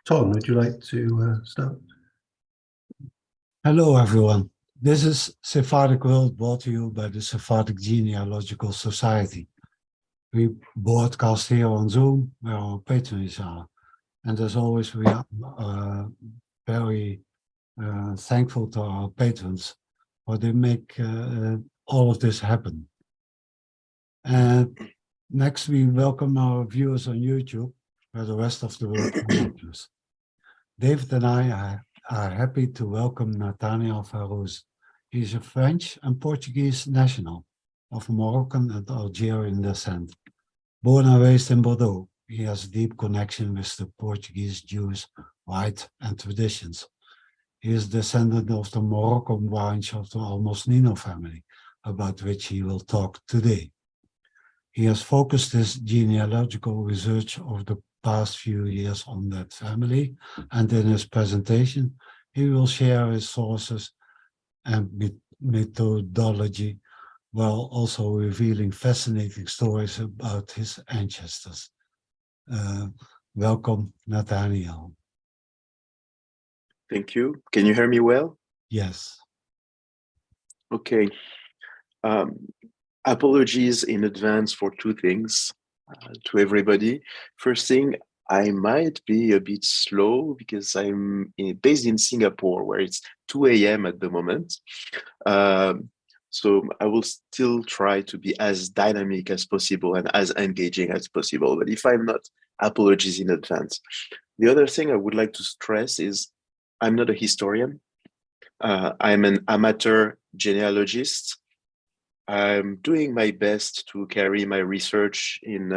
Tom, would you like to start? Hello, everyone. This is Sephardic World brought to you by the Sephardic Genealogical Society. We broadcast here on Zoom where our patrons are. And as always, we are very thankful to our patrons for they make all of this happen. And next, we welcome our viewers on YouTube where the rest of the world watches. David and I are happy to welcome Nathaniel Farouz. He is a French and Portuguese national of Moroccan and Algerian descent. Born and raised in Bordeaux, he has a deep connection with the Portuguese Jews, rite and traditions. He is descendant of the Moroccan branch of the Almosnino family, about which he will talk today. He has focused his genealogical research over the past few years on that family, and in his presentation, he will share his sources and methodology while also revealing fascinating stories about his ancestors. Welcome, Nathaniel. Thank you. Can you hear me well? Yes. Okay. Apologies in advance for two things to everybody. First thing, I might be a bit slow because I'm based in Singapore, where it's 2 a.m. at the moment. So I will still try to be as dynamic as possible and as engaging as possible. But if I'm not, apologies in advance. The other thing I would like to stress is I'm not a historian. I'm an amateur genealogist. I'm doing my best to carry my research in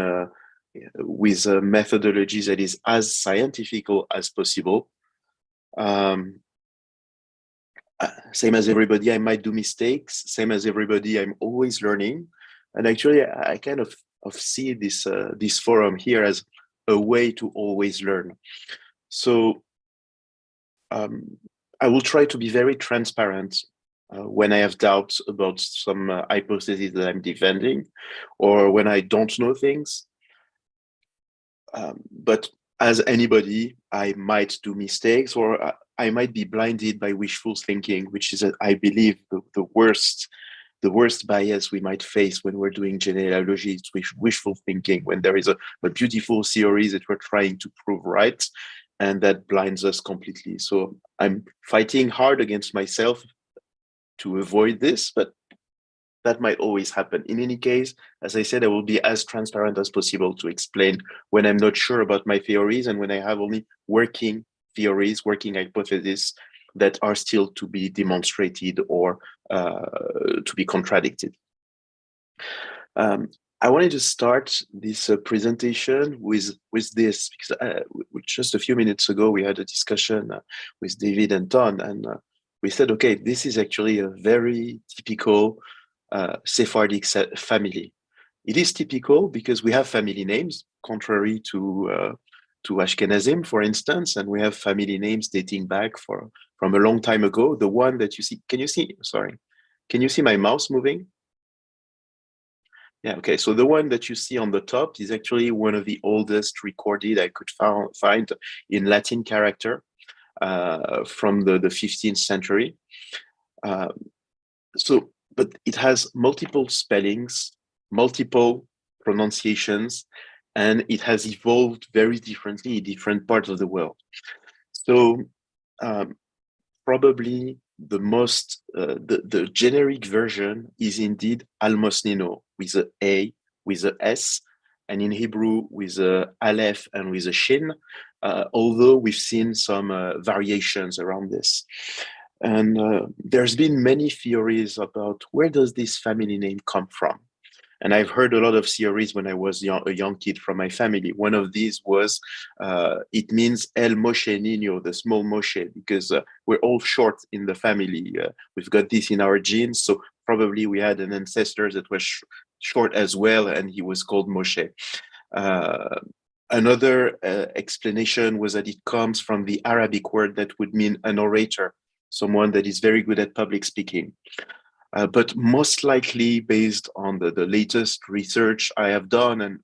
with a methodology that is as scientific as possible. Same as everybody, I might do mistakes. Same as everybody, I'm always learning. And actually, I kind of see this this forum here as a way to always learn. So I will try to be very transparent when I have doubts about some hypotheses that I'm defending, or when I don't know things. But as anybody, I might do mistakes, or I might be blinded by wishful thinking, which is, I believe, the worst bias we might face when we're doing genealogy. It's wishful thinking, when there is a beautiful theory that we're trying to prove right, and that blinds us completely. So I'm fighting hard against myself to avoid this, but that might always happen. In any case, as I said, I will be as transparent as possible to explain when I'm not sure about my theories and when I have only working theories, working hypotheses that are still to be demonstrated or to be contradicted. I wanted to start this presentation with this, because just a few minutes ago, we had a discussion with David and Ton, and we said, okay, this is actually a very typical Sephardic family. It is typical because we have family names, contrary to Ashkenazim, for instance, and we have family names dating back from a long time ago. The one that you see, can you see my mouse moving? Yeah, okay, so the one that you see on the top is actually one of the oldest recorded I could find in Latin character from the 15th century. But it has multiple spellings, multiple pronunciations, and it has evolved very differently in different parts of the world. So probably the most, the generic version is indeed Almosnino, with an A, with an S, and in Hebrew with a Aleph and with a Shin, although we've seen some variations around this. And there's been many theories about where does this family name come from. And I've heard a lot of theories when I was a young kid from my family. One of these was, it means El Moshe Niño, the small Moshe, because we're all short in the family. We've got this in our genes, so probably we had an ancestor that was short as well, and he was called Moshe. Another explanation was that it comes from the Arabic word that would mean an orator, someone that is very good at public speaking. But most likely, based on the latest research I have done, and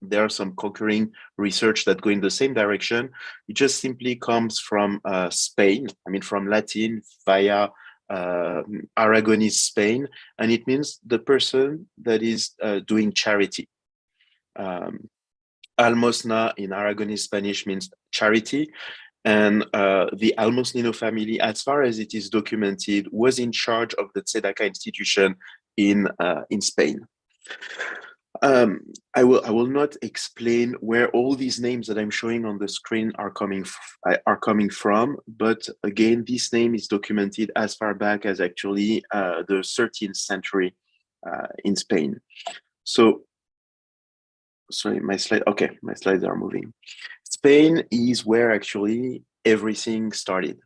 there are some concurring research that go in the same direction. It just simply comes from Spain, I mean, from Latin via Aragonese Spain, and it means the person that is doing charity. Almosna in Aragonese Spanish means charity, and the Almosnino family, as far as it is documented, was in charge of the Tzedaka institution in Spain. I will not explain where all these names that I'm showing on the screen are coming from, but again, this name is documented as far back as actually the 13th century in Spain. So, sorry, my slides are moving. Spain is where actually everything started,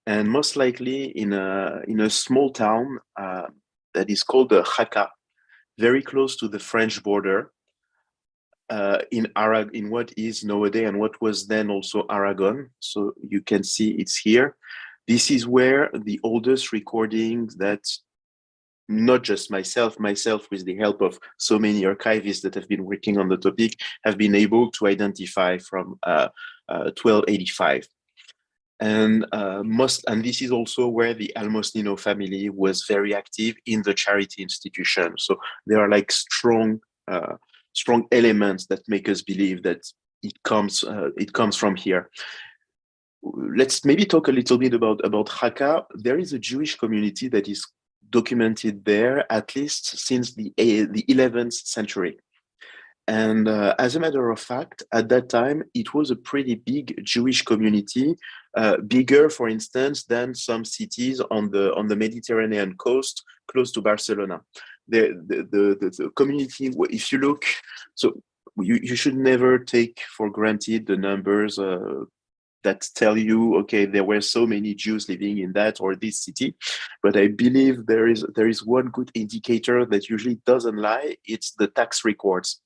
and most likely in a small town that is called Jaca, very close to the French border, in what is nowadays and what was then also Aragon. So you can see it's here. This is where the oldest recordings that not just myself with the help of so many archivists that have been working on the topic, have been able to identify from 1285. And this is also where the Almosnino family was very active in the charity institution. So there are like strong elements that make us believe that it comes from here. Let's maybe talk a little bit about Jaca. There is a Jewish community that is documented there at least since the 11th century. And as a matter of fact, at that time, it was a pretty big Jewish community, bigger, for instance, than some cities on the Mediterranean coast, close to Barcelona. The community, if you look, so you should never take for granted the numbers that tell you, okay, there were so many Jews living in that or this city. But I believe there is one good indicator that usually doesn't lie. It's the tax records.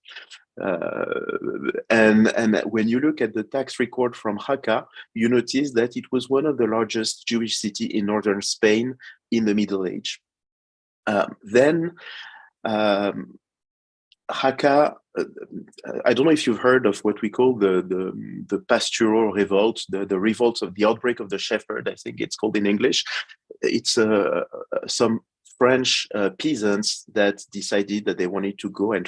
And when you look at the tax record from Jaca, you notice that it was one of the largest Jewish cities in northern Spain in the Middle Age. Then Jaca, I don't know if you've heard of what we call the pastoral revolt, the revolt of the outbreak of the shepherd, I think it's called in English. It's some French peasants that decided that they wanted to go and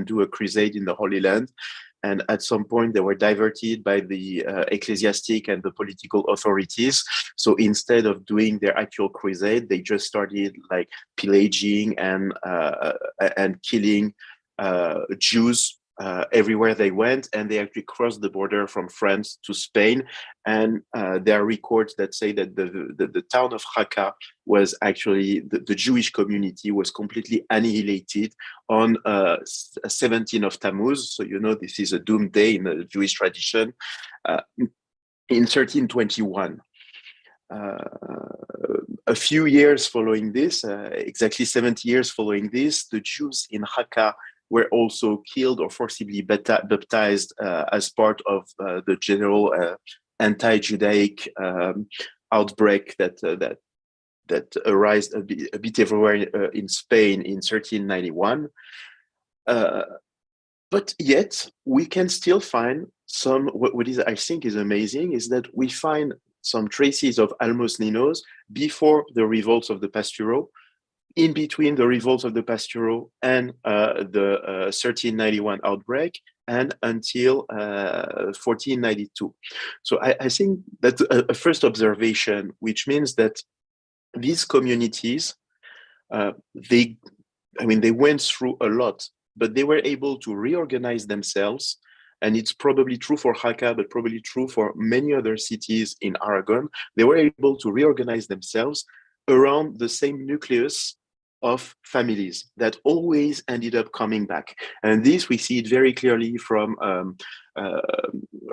do a crusade in the Holy Land. And at some point, they were diverted by the ecclesiastic and the political authorities. So instead of doing their actual crusade, they just started like pillaging and killing Jews everywhere they went, and they actually crossed the border from France to Spain. And there are records that say that the town of Jaca was actually, the Jewish community was completely annihilated on 17th of Tammuz. So, you know, this is a doom day in the Jewish tradition, in 1321. A few years following this, exactly 70 years following this, the Jews in Jaca were also killed or forcibly baptized as part of the general anti-Judaic outbreak that arose a bit everywhere in Spain in 1391. But yet we can still find some, what is I think is amazing is that we find some traces of Almosninos before the revolts of the Pasturo, in between the revolts of the Pasturo and the 1391 outbreak, and until 1492. So I think that's a first observation, which means that these communities, they went through a lot, but they were able to reorganize themselves. And it's probably true for Jaca, but probably true for many other cities in Aragon. They were able to reorganize themselves around the same nucleus of families that always ended up coming back. And this, we see it very clearly from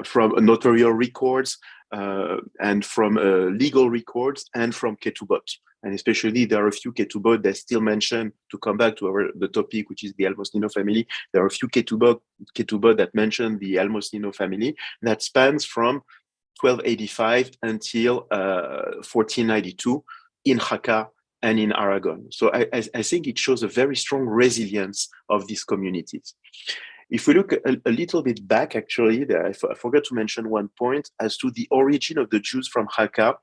notarial records and from legal records and from ketubot. And especially there are a few ketubot that still mention, to come back to the topic, which is the Almosnino family, there are a few ketubot that mention the Almosnino family that spans from 1285 until 1492 in Jaca and in Aragon. So I think it shows a very strong resilience of these communities. if we look a little bit back, actually, I forgot to mention one point as to the origin of the Jews from Jaca.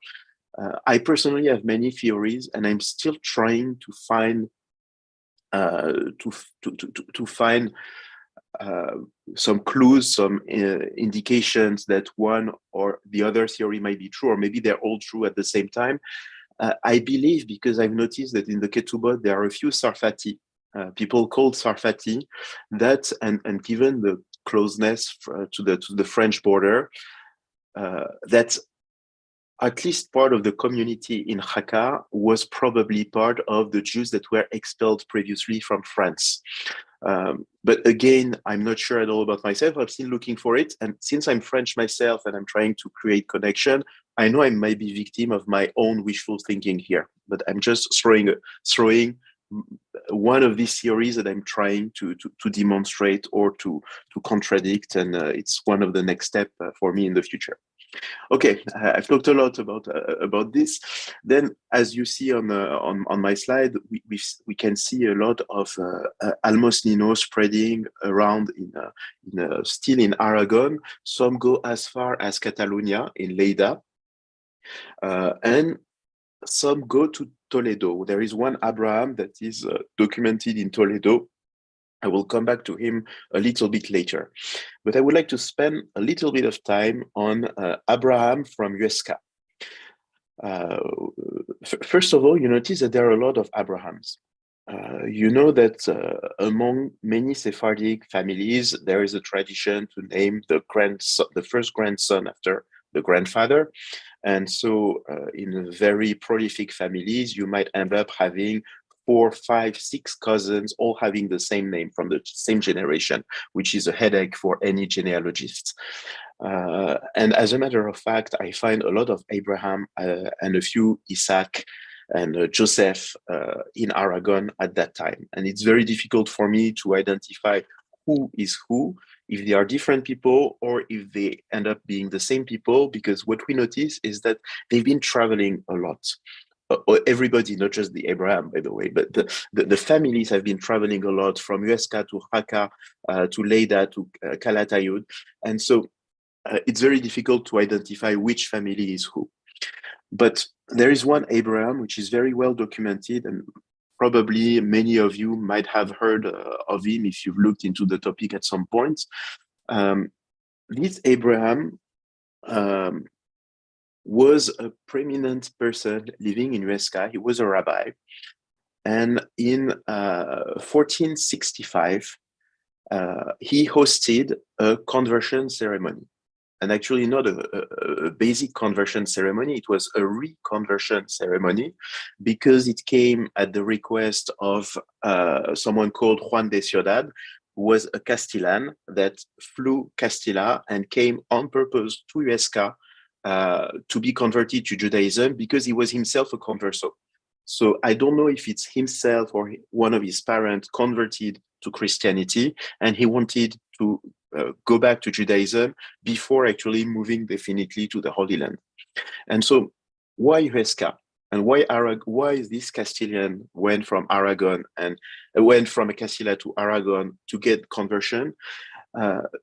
I personally have many theories, and I'm still trying to find some clues, some indications that one or the other theory might be true, or maybe they're all true at the same time. I believe, because I've noticed that in the Ketubot there are a few Sarfati, people called Sarfati, that and given the closeness to the French border, that at least part of the community in Jaca was probably part of the Jews that were expelled previously from France. But again, I'm not sure at all about myself. I'm still looking for it. And since I'm French myself and I'm trying to create connection, I know I might be victim of my own wishful thinking here. But I'm just throwing one of these theories that I'm trying to demonstrate or to contradict. And it's one of the next steps for me in the future. Okay, I've talked a lot about this. Then, as you see on my slide, we can see a lot of Almosnino spreading around still in Aragon. Some go as far as Catalonia in Lleida, and some go to Toledo. There is one Abraham that is documented in Toledo. I will come back to him a little bit later. But I would like to spend a little bit of time on Abraham from Huesca. First of all, you notice that there are a lot of Abrahams. You know that among many Sephardic families, there is a tradition to name the first grandson after the grandfather. And so in very prolific families, you might end up having 4, 5, 6 cousins all having the same name from the same generation, which is a headache for any genealogist. And as a matter of fact, I find a lot of Abraham and a few Isaac and Joseph in Aragon at that time. And it's very difficult for me to identify who is who, if they are different people or if they end up being the same people, because what we notice is that they've been traveling a lot. Everybody, not just the Abraham, by the way, but the families have been traveling a lot from Huesca to Jaca, to Lleida, to Calatayud. And so it's very difficult to identify which family is who. But there is one Abraham, which is very well documented, and probably many of you might have heard of him if you've looked into the topic at some point. This Abraham was a prominent person living in Huesca. He was a rabbi. And in 1465, he hosted a conversion ceremony. And actually not a basic conversion ceremony, it was a reconversion ceremony, because it came at the request of someone called Juan de Ciudad, who was a Castellan that flew Castilla and came on purpose to Huesca to be converted to Judaism, because he was himself a converso. So I don't know if it's himself or one of his parents converted to Christianity, and he wanted to go back to Judaism before actually moving definitely to the Holy Land. And so why Huesca? And why this Castilian went from Aragon and went from Castilla to Aragon to get conversion?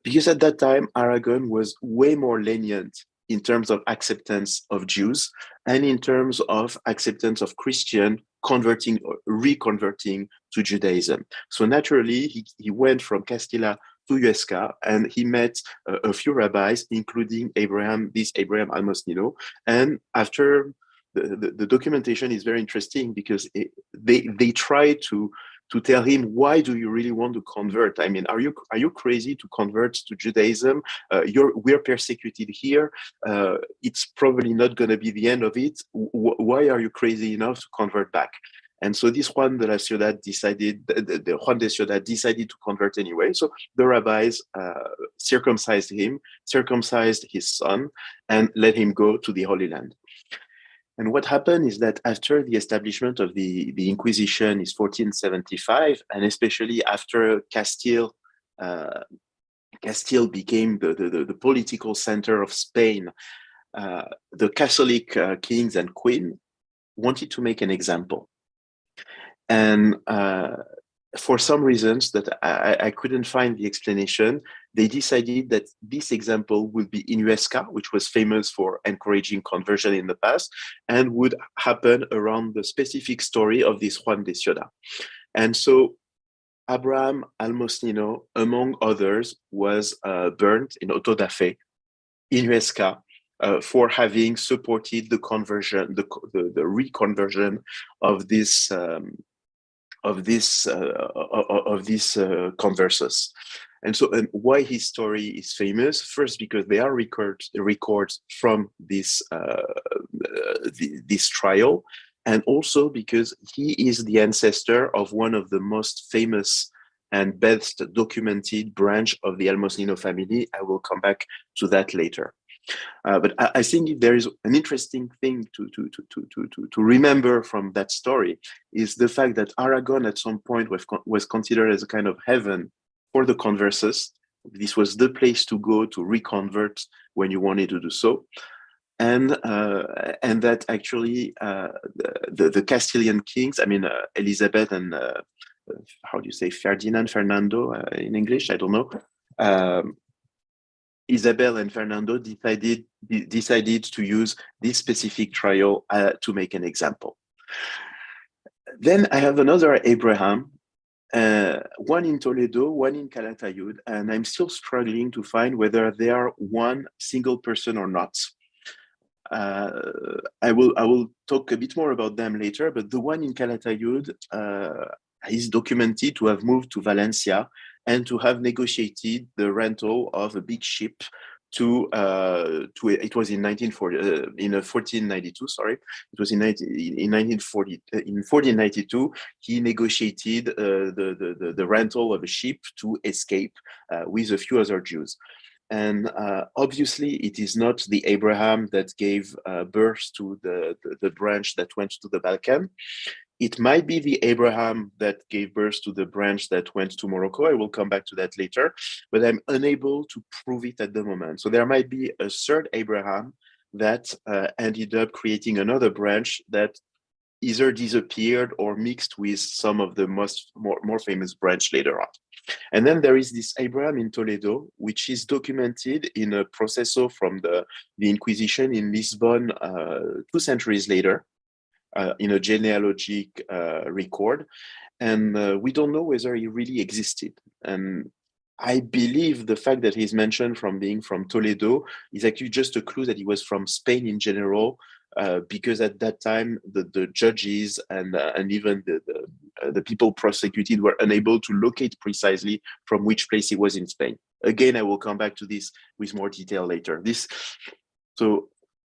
Because at that time, Aragon was way more lenient in terms of acceptance of Jews and in terms of acceptance of Christian converting or reconverting to Judaism. So naturally, he went from Castilla to Huesca, and he met a few rabbis, including this Abraham Almosnino. And after the documentation is very interesting, because they try to tell him, why do you really want to convert? I mean, are you crazy to convert to Judaism? We're persecuted here. It's probably not going to be the end of it. Why are you crazy enough to convert back? And so this Juan de Ciudad decided to convert anyway. So the rabbis circumcised him, circumcised his son, and let him go to the Holy Land. And what happened is that after the establishment of the Inquisition is 1475, and especially after Castile became the political center of Spain, the Catholic kings and queen wanted to make an example. And for some reasons that I couldn't find the explanation, they decided that this example would be in Huesca, which was famous for encouraging conversion in the past, and would happen around the specific story of this Juan de Ciudad. And so Abraham Almosnino, among others, was burned in auto da fe in Huesca for having supported the conversion, the reconversion of this conversos. And so, and why his story is famous? First, because there are records from this this trial, and also because he is the ancestor of one of the most famous and best documented branch of the Almosnino family. I will come back to that later. But I think there is an interesting thing to remember from that story is the fact that Aragon at some point was considered as a kind of heaven for the conversos. This was the place to go to reconvert when you wanted to do so. And that actually the Castilian kings, I mean, Elizabeth and how do you say Fernando in English? I don't know. Isabel and Fernando decided to use this specific trial to make an example. Then I have another Abraham, one in Toledo, one in Calatayud, and I'm still struggling to find whether they are one single person or not. I will talk a bit more about them later, but the one in Calatayud is documented to have moved to Valencia and to have negotiated the rental of a big ship to it was in 1492. Sorry, it was in 1492. He negotiated the rental of a ship to escape with a few other Jews. And obviously, it is not the Abraham that gave birth to the branch that went to the Balkan. It might be the Abraham that gave birth to the branch that went to Morocco. I will come back to that later, but I'm unable to prove it at the moment. So there might be a third Abraham that ended up creating another branch that either disappeared or mixed with some of the more famous branch later on. And then there is this Abraham in Toledo, which is documented in a proceso from the Inquisition in Lisbon 2 centuries later. In a genealogical record, and we don't know whether he really existed. And I believe the fact that he's mentioned from being from Toledo is actually just a clue that he was from Spain in general, because at that time the judges and even the people prosecuted were unable to locate precisely from which place he was in Spain. Again, I will come back to this with more detail later.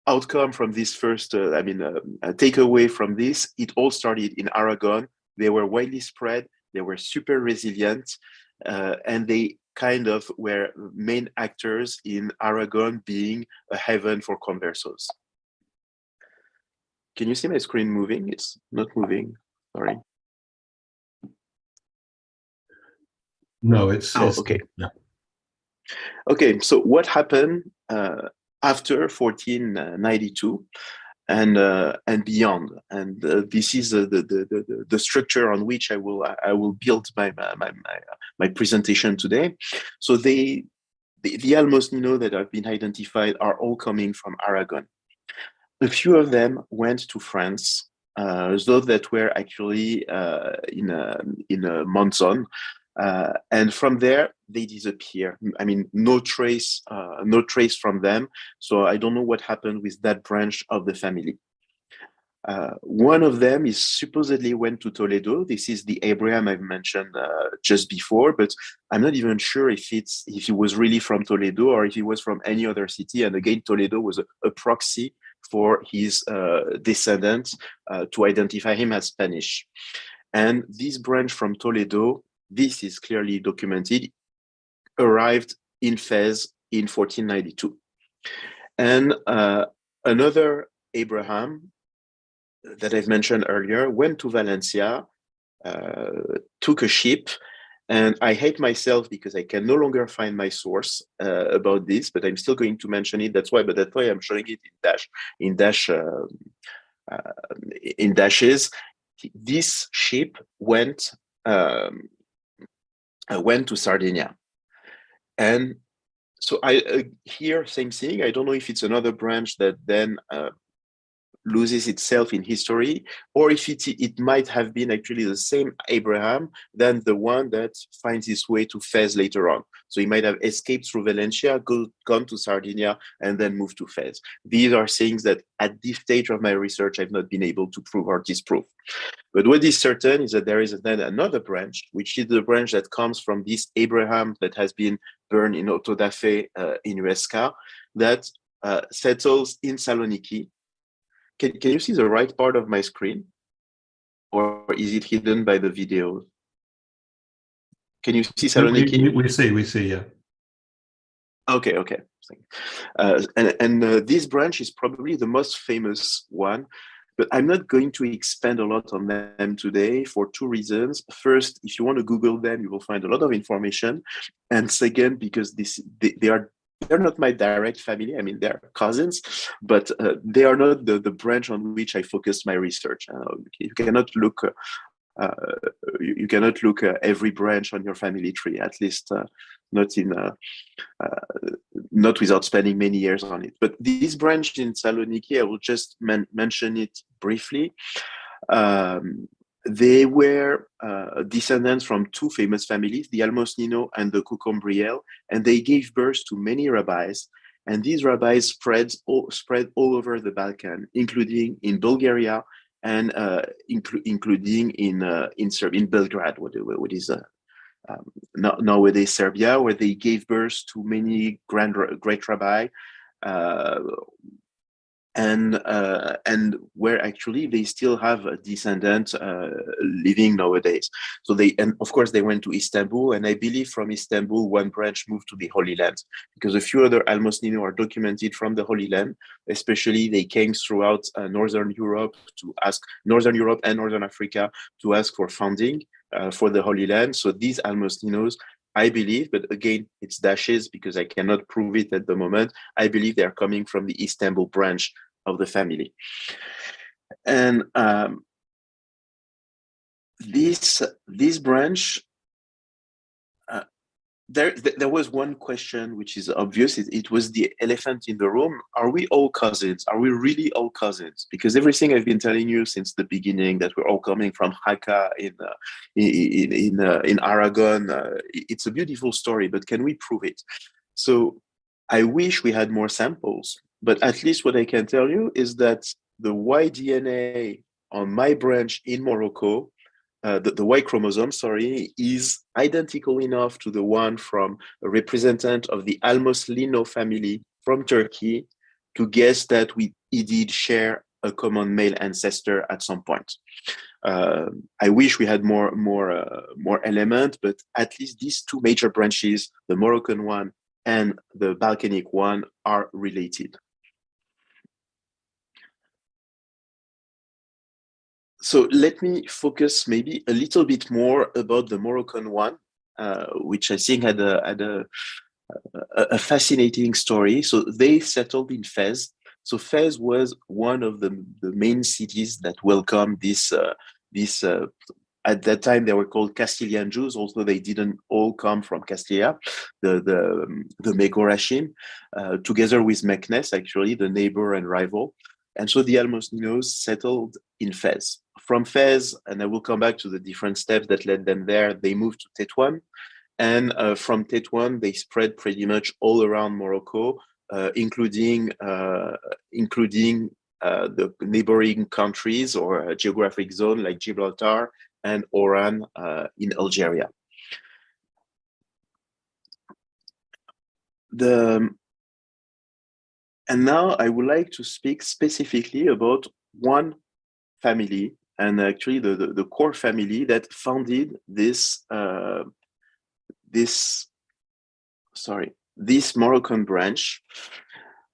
Outcome from this first, takeaway from this, it all started in Aragon. They were widely spread, they were super resilient, and they kind of were main actors in Aragon being a heaven for conversos. Can you see my screen moving? It's not moving, sorry. No, it's okay. Yeah. Okay, so what happened after 1492 and beyond, and this is the structure on which I will build my presentation today. So the Almosnino that have been identified are all coming from Aragon. A few of them went to France, those that were actually in a monzon. And from there they disappear. I mean, no trace from them. So I don't know what happened with that branch of the family. One of them is supposedly went to Toledo. This is the Abraham I've mentioned just before, but I'm not even sure if he was really from Toledo or if he was from any other city. And again, Toledo was a proxy for his descendants to identify him as Spanish. And this branch from Toledo, this is clearly documented, arrived in Fez in 1492. And another Abraham that I've mentioned earlier went to Valencia, took a ship, and I hate myself because I can no longer find my source about this, but I'm still going to mention it. That's why I'm showing it in dashes. This ship went um, went to Sardinia. And so I here, same thing. I don't know if it's another branch that then loses itself in history, or if it might have been actually the same Abraham than the one that finds his way to Fez later on. So he might have escaped through Valencia, gone to Sardinia, and then moved to Fez. These are things that at this stage of my research, I've not been able to prove or disprove. But what is certain is that there is then another branch, which is the branch that comes from this Abraham that has been burned in Auto da Fe in Huesca, that settles in Saloniki. Can you see the right part of my screen? Or is it hidden by the video? Can you see Saloniki? We see, yeah. Okay. This branch is probably the most famous one, but I'm not going to expand a lot on them today for two reasons. First, if you want to Google them, you will find a lot of information. And second, because they're not my direct family. I mean, they're cousins, but they are not the branch on which I focused my research. You cannot look you cannot look every branch on your family tree, at least not without spending many years on it. But this branch in Saloniki, I will just mention it briefly. They were descendants from two famous families, the Almosnino and the Cucumbriel, and they gave birth to many rabbis. And these rabbis spread all over the Balkans, including in Bulgaria and including in Belgrade, what is nowadays Serbia, where they gave birth to many great rabbis. And where actually they still have a descendant living nowadays. So and of course they went to Istanbul, and I believe from Istanbul one branch moved to the Holy Land, because a few other Almosnino are documented from the Holy Land. Especially they came throughout Northern Europe and Northern Africa to ask for funding for the Holy Land. So these Almosninos, I believe, but again, it's dashes because I cannot prove it at the moment. I believe they're coming from the Istanbul branch of the family. And this branch, there was one question which is obvious. It was the elephant in the room. Are we all cousins? Are we really all cousins? Because everything I've been telling you since the beginning, that we're all coming from Jaca in Aragon, it's a beautiful story, but can we prove it? So I wish we had more samples, but at least what I can tell you is that the Y DNA on my branch in Morocco, the Y chromosome, is identical enough to the one from a representative of the Almosnino family from Turkey to guess that we indeed share a common male ancestor at some point. I wish we had more element, but at least these two major branches, the Moroccan one and the Balkanic one, are related. So let me focus maybe a little bit more about the Moroccan one, which I think had a fascinating story. So they settled in Fez. So Fez was one of the main cities that welcomed this at that time they were called Castilian Jews, although they didn't all come from Castilla, the Megorashim, together with Meknes, actually, the neighbor and rival. And so the Almosninos settled in Fez. From Fez, and I will come back to the different steps that led them there, they moved to Tétouan. And from Tétouan, they spread pretty much all around Morocco, including the neighboring countries or a geographic zone like Gibraltar and Oran in Algeria. And now I would like to speak specifically about one family, and actually the core family that founded this Moroccan branch.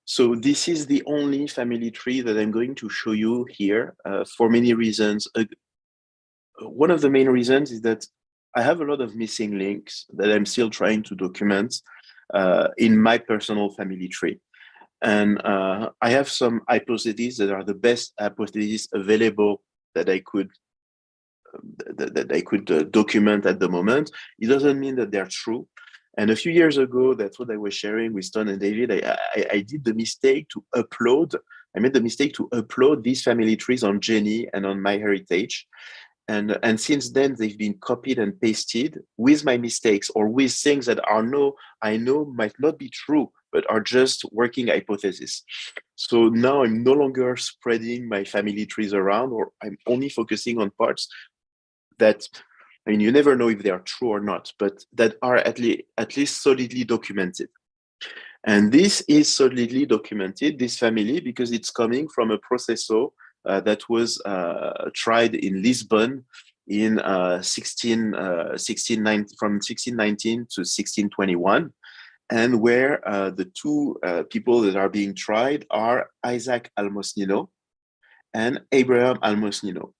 So this is the only family tree that I'm going to show you here for many reasons. One of the main reasons is that I have a lot of missing links that I'm still trying to document in my personal family tree. And I have some hypotheses that are the best hypotheses available that I could that I could document at the moment. It doesn't mean that they're true. And a few years ago, that's what I was sharing with Ton and David. I did the mistake to upload. I made the mistake to upload these family trees on Geni and on MyHeritage. And since then, they've been copied and pasted with my mistakes or with things that I know might not be true, but are just working hypotheses. So now I'm no longer spreading my family trees around, or I'm only focusing on parts that, I mean, you never know if they are true or not, but that are at least solidly documented. And this is solidly documented, this family, because it's coming from a processo that was tried in Lisbon in from 1619 to 1621, and where the two people that are being tried are Isaac Almosnino and Abraham Almosnino.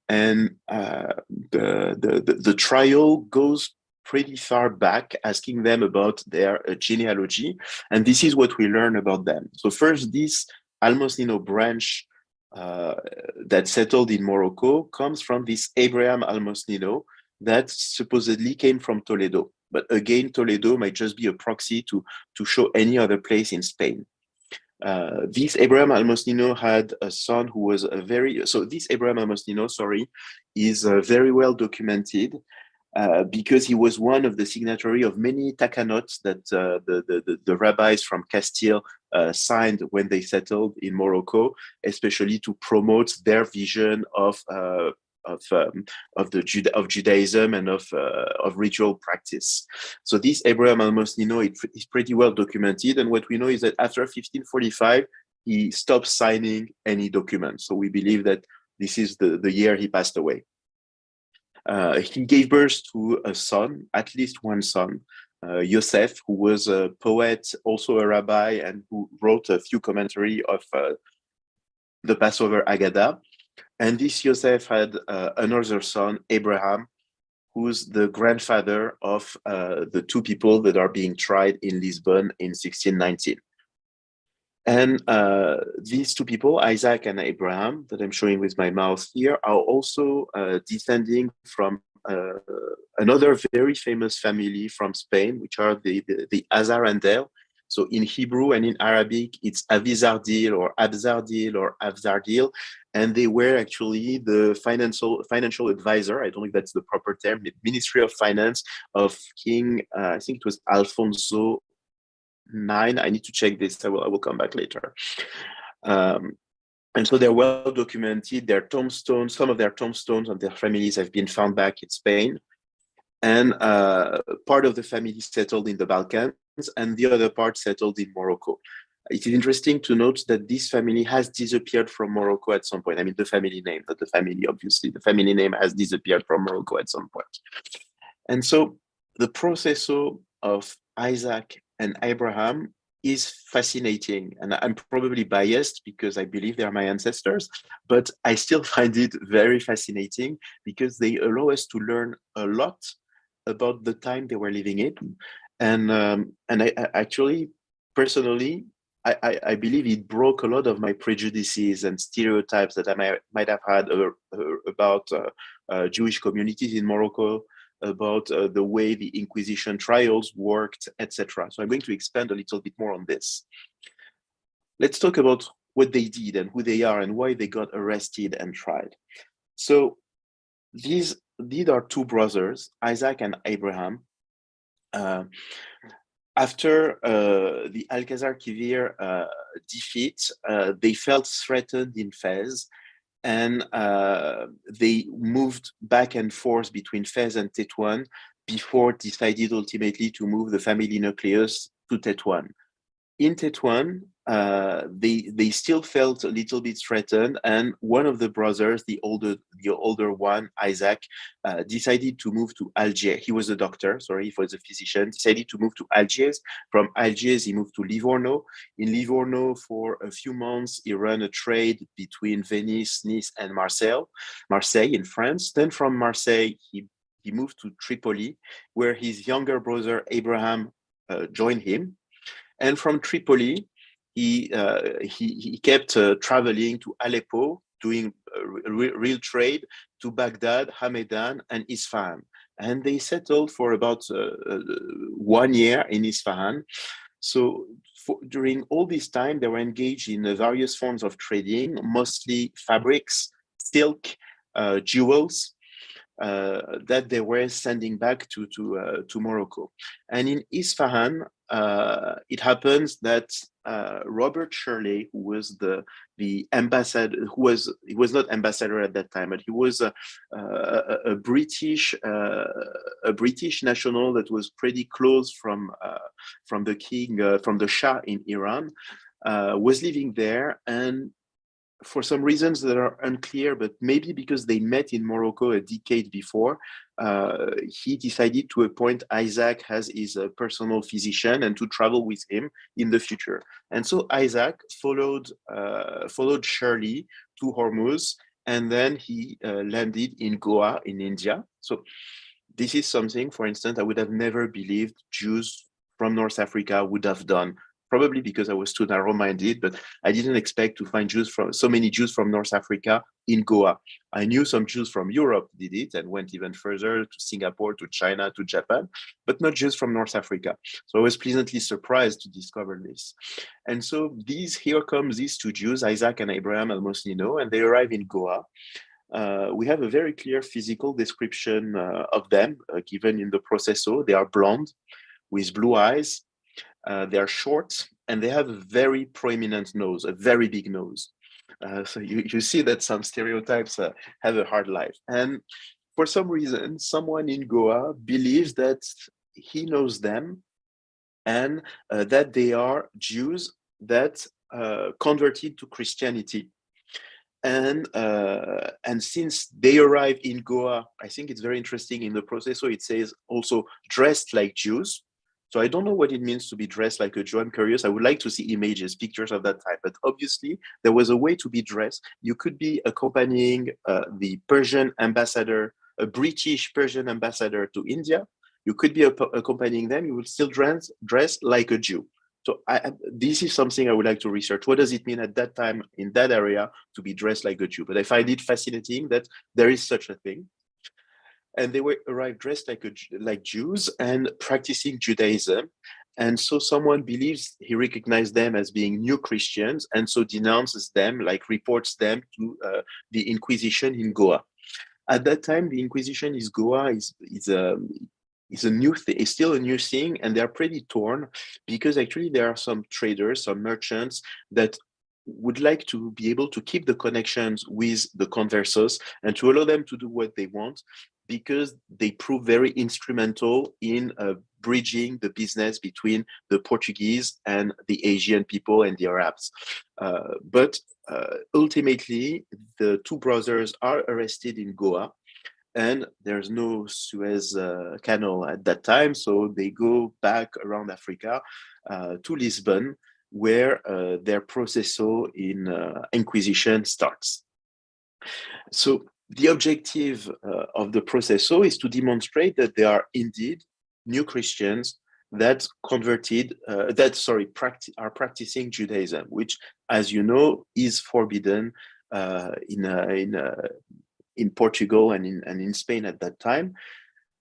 And the trial goes pretty far back, asking them about their genealogy. And this is what we learn about them. So first, this Almosnino branch that settled in Morocco comes from this Abraham Almosnino that supposedly came from Toledo. But again, Toledo might just be a proxy to show any other place in Spain. This Abraham Almosnino had a son who was this Abraham Almosnino, is very well documented because he was one of the signatory of many takanots that the rabbis from Castile signed when they settled in Morocco, especially to promote their vision of Judaism and of ritual practice. So this Abraham Almosnino is pretty well documented, and what we know is that after 1545 he stopped signing any documents. So we believe that this is the year he passed away. He gave birth to a son, at least one son, Yosef, who was a poet, also a rabbi, and who wrote a few commentary of the Passover Haggadah. And this Yosef had another son, Abraham, who's the grandfather of the two people that are being tried in Lisbon in 1619. And these two people, Isaac and Abraham, that I'm showing with my mouse here, are also descending from another very famous family from Spain, which are the Azarandel. So in Hebrew and in Arabic, it's Avizardil or Abzardil or Avzardil. And they were actually the financial advisor, I don't know if that's the proper term, the Ministry of Finance of King, I think it was Alfonso IX. I need to check this. I will come back later. And so they're well documented. Their tombstones, some of their tombstones of their families have been found back in Spain. And part of the family settled in the Balkans, and the other part settled in Morocco. It is interesting to note that this family has disappeared from Morocco at some point. I mean, the family name, not the family, obviously. The family name has disappeared from Morocco at some point. And so the processo of Isaac and Abraham is fascinating. And I'm probably biased because I believe they are my ancestors, but I still find it very fascinating because they allow us to learn a lot about the time they were living in. And I actually, personally, I believe it broke a lot of my prejudices and stereotypes that I might have had about Jewish communities in Morocco, about the way the Inquisition trials worked, etc. So I'm going to expand a little bit more on this. Let's talk about what they did and who they are and why they got arrested and tried. So these are two brothers, Isaac and Abraham. After the Alcazar Quivir defeat, they felt threatened in Fez, and they moved back and forth between Fez and Tetuan before decided ultimately to move the family nucleus to Tetuan. In Tetuan, they still felt a little bit threatened, and one of the brothers, the older one, Isaac, decided to move to Algiers. He was a doctor, he was a physician, decided to move to Algiers. From Algiers, he moved to Livorno. In Livorno, for a few months, he ran a trade between Venice, Nice, and Marseille in France. Then from Marseille, he moved to Tripoli, where his younger brother, Abraham, joined him. And from Tripoli, he kept traveling to Aleppo, doing real trade, to Baghdad, Hamadan, and Isfahan. And they settled for about 1 year in Isfahan. So during all this time, they were engaged in various forms of trading, mostly fabrics, silk, jewels, that they were sending back to Morocco. And in Isfahan, it happens that Robert Shirley, who was the ambassador, he was not ambassador at that time, but he was a British national that was pretty close from the king, from the Shah in Iran, was living there. And for some reasons that are unclear, but maybe because they met in Morocco a decade before, he decided to appoint Isaac as his personal physician and to travel with him in the future. And so Isaac followed Shirley to Hormuz, and then he landed in Goa in India. So this is something, for instance, I would have never believed Jews from North Africa would have done. Probably because I was too narrow-minded, but I didn't expect to find so many Jews from North Africa in Goa. I knew some Jews from Europe did it and went even further to Singapore, to China, to Japan, but not Jews from North Africa. So I was pleasantly surprised to discover this. And so here comes these two Jews, Isaac and Abraham Almosnino, and they arrive in Goa. We have a very clear physical description of them given in the processo. They are blonde with blue eyes. They are short, and they have a very prominent nose, a very big nose. So you see that some stereotypes have a hard life. And for some reason, someone in Goa believes that he knows them and that they are Jews that converted to Christianity. And since they arrive in Goa, I think it's very interesting in the process. So it says also dressed like Jews. So I don't know what it means to be dressed like a Jew. I'm curious. I would like to see images, pictures of that type. But obviously, there was a way to be dressed. You could be accompanying the Persian ambassador, a British Persian ambassador to India. You could be accompanying them. You would still dress like a Jew. So this is something I would like to research. What does it mean at that time in that area to be dressed like a Jew? But I find it fascinating that there is such a thing. And they arrived dressed like Jews and practicing Judaism. And so someone believes he recognized them as being new Christians, and so denounces them, like reports them to the Inquisition in Goa. At that time, the Inquisition in Goa is a new thing. It's still a new thing, and they're pretty torn because actually there are some traders, some merchants that would like to be able to keep the connections with the conversos and to allow them to do what they want, because they prove very instrumental in bridging the business between the Portuguese and the Asian people and the Arabs. But ultimately, the two brothers are arrested in Goa, and there's no Suez Canal at that time, so they go back around Africa to Lisbon, where their processo in Inquisition starts. So the objective of the processo is to demonstrate that they are indeed new Christians that are practicing Judaism, which, as you know, is forbidden in Portugal and in Spain at that time.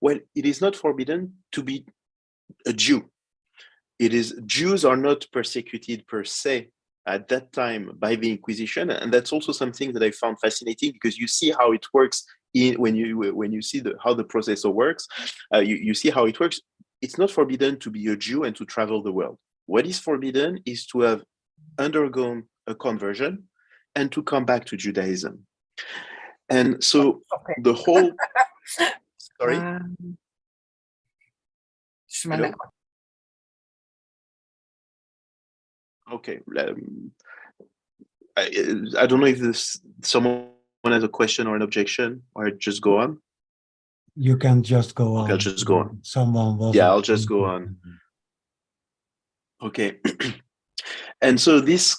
Well, it is not forbidden to be a Jew. Jews are not persecuted per se at that time by the Inquisition, and that's also something that I found fascinating, because you see how it works when you see how the processo works. You see how it works. It's not forbidden to be a Jew and to travel the world. What is forbidden is to have undergone a conversion and to come back to Judaism. And so the whole sorry. Hello? Okay. I don't know if someone has a question or an objection, or just go on. You can just go on. I'll just go on. Someone was. Yeah, I'll just go on. Okay. And so this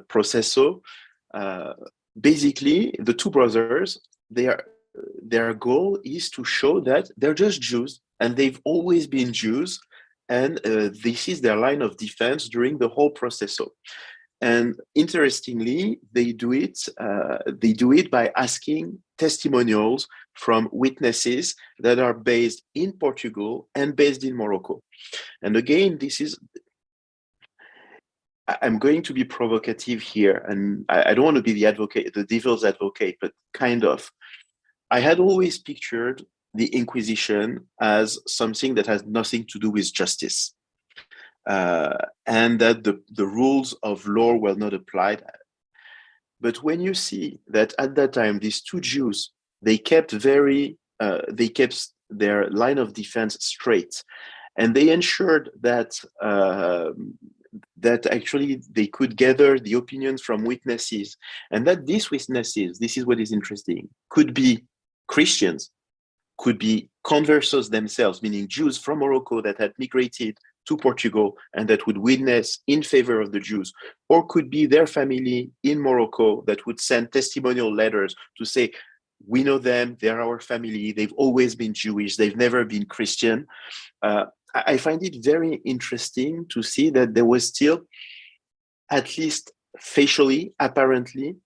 processo, basically, the two brothers, their goal is to show that they're just Jews, and they've always been Jews, and this is their line of defense during the whole processo. And interestingly, they do it by asking testimonials from witnesses that are based in Portugal and based in Morocco. And again, I'm going to be provocative here, and I don't want to be the devil's advocate, but kind of. I had always pictured the Inquisition as something that has nothing to do with justice, and that the rules of law were not applied. But when you see that at that time, these two Jews, they kept their line of defense straight, and they ensured that that actually they could gather the opinions from witnesses, and that these witnesses, this is what is interesting, could be Christians, could be conversos themselves, meaning Jews from Morocco that had migrated to Portugal and that would witness in favor of the Jews, or could be their family in Morocco that would send testimonial letters to say, we know them, they're our family, they've always been Jewish, they've never been Christian. I find it very interesting to see that there was still, at least facially, apparently,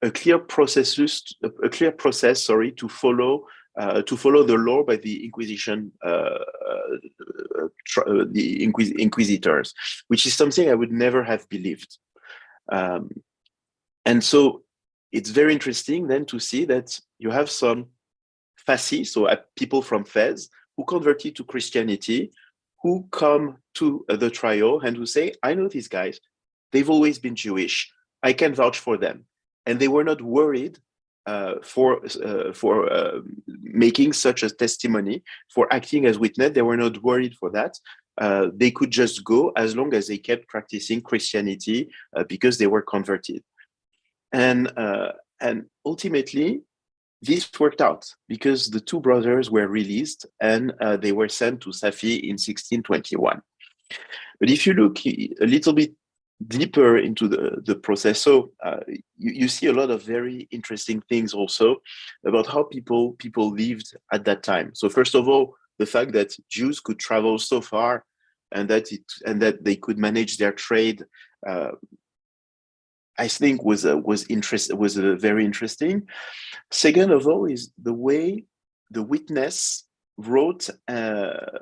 a clear process, to follow the law by the Inquisition, inquisitors, which is something I would never have believed. And so it's very interesting then to see that you have some Fasci, so people from Fez, who converted to Christianity, who come to the trial and who say, I know these guys, they've always been Jewish, I can vouch for them. And they were not worried for making such a testimony, for acting as witness. They were not worried for that. They could just go as long as they kept practicing Christianity because they were converted. And ultimately, this worked out because the two brothers were released and they were sent to Safi in 1621. But if you look a little bit deeper into the process, so you see a lot of very interesting things also about how people lived at that time. So first of all, the fact that Jews could travel so far and that they could manage their trade, I think was very interesting. Second of all is the way the witness wrote and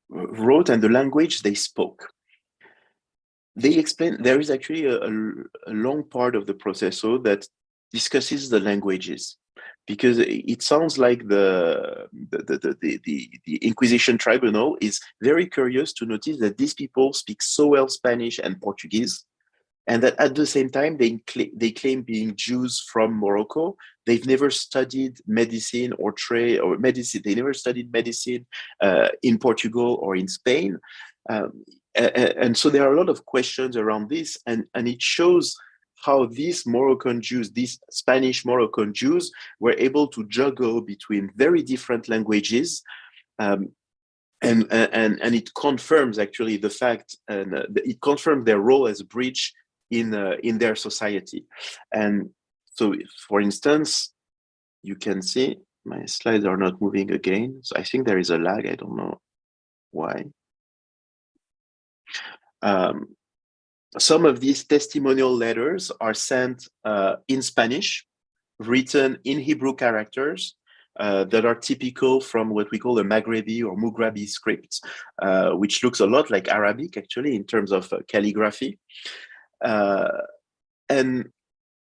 the language they spoke. They explain there is actually a long part of the processo that discusses the languages, because it sounds like the Inquisition tribunal is very curious to notice that these people speak so well Spanish and Portuguese, and that at the same time they claim being Jews from Morocco. They've never studied medicine or trade or medicine. They never studied medicine in Portugal or in Spain. And so there are a lot of questions around this, and it shows how these Moroccan Jews, these Spanish Moroccan Jews, were able to juggle between very different languages, and it confirms actually the fact, and it confirms their role as a bridge in their society. And so, for instance, you can see my slides are not moving again. So I think there is a lag. I don't know why. Some of these testimonial letters are sent in Spanish, written in Hebrew characters that are typical from what we call the Maghrebi or Mughrabi script, which looks a lot like Arabic, actually, in terms of calligraphy.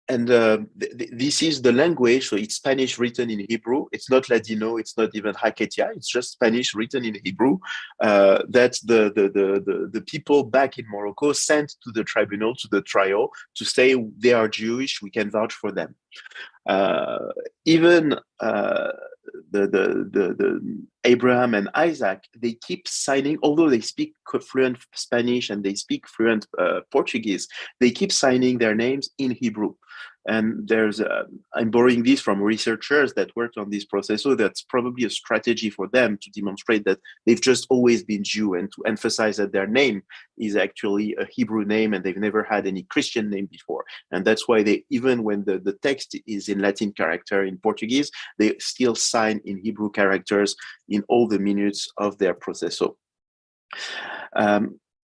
This is the language, so it's Spanish written in Hebrew. It's not Ladino, it's not even Haketia, it's just Spanish written in Hebrew that the people back in Morocco sent to the tribunal, to the trial, to say they are Jewish, we can vouch for them. Even the Abraham and Isaac, they keep signing, although they speak fluent Spanish and they speak fluent Portuguese, they keep signing their names in Hebrew. And there's, I'm borrowing this from researchers that worked on this process, so that's probably a strategy for them to demonstrate that they've just always been Jew, and to emphasize that their name is actually a Hebrew name and they've never had any Christian name before. And that's why they, even when the text is in Latin character in Portuguese, they still sign in Hebrew characters in all the minutes of their processo.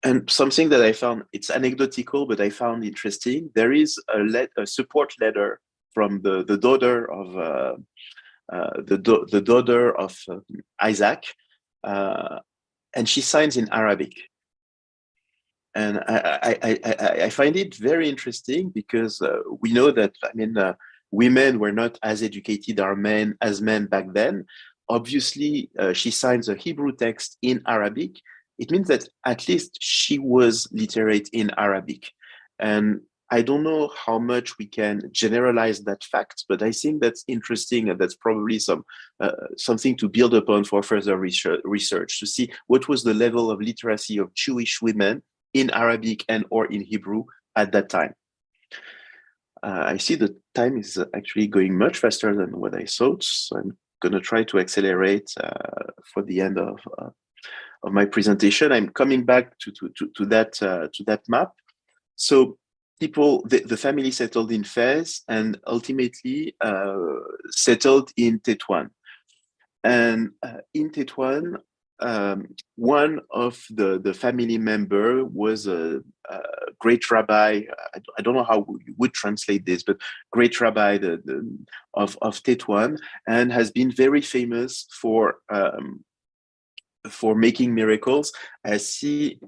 And something that I found, it's anecdotal, but I found interesting. There is a support letter from the daughter of the daughter of Isaac, and she signs in Arabic. And I find it very interesting because we know that, I mean, women were not as educated as men back then. Obviously, she signs a Hebrew text in Arabic. It means that at least she was literate in Arabic. And I don't know how much we can generalize that fact, but I think that's interesting, and that's probably something to build upon for further research to see what was the level of literacy of Jewish women in Arabic and or in Hebrew at that time. I see the time is actually going much faster than what I thought, so I'm going to try to accelerate for the end of my presentation. I'm coming back to that map. So the family settled in Fez and ultimately settled in Tétouan. And in Tétouan, one of the family member was a great rabbi. I don't know how you would translate this, but great rabbi of Tétouan, and has been very famous for making miracles. I see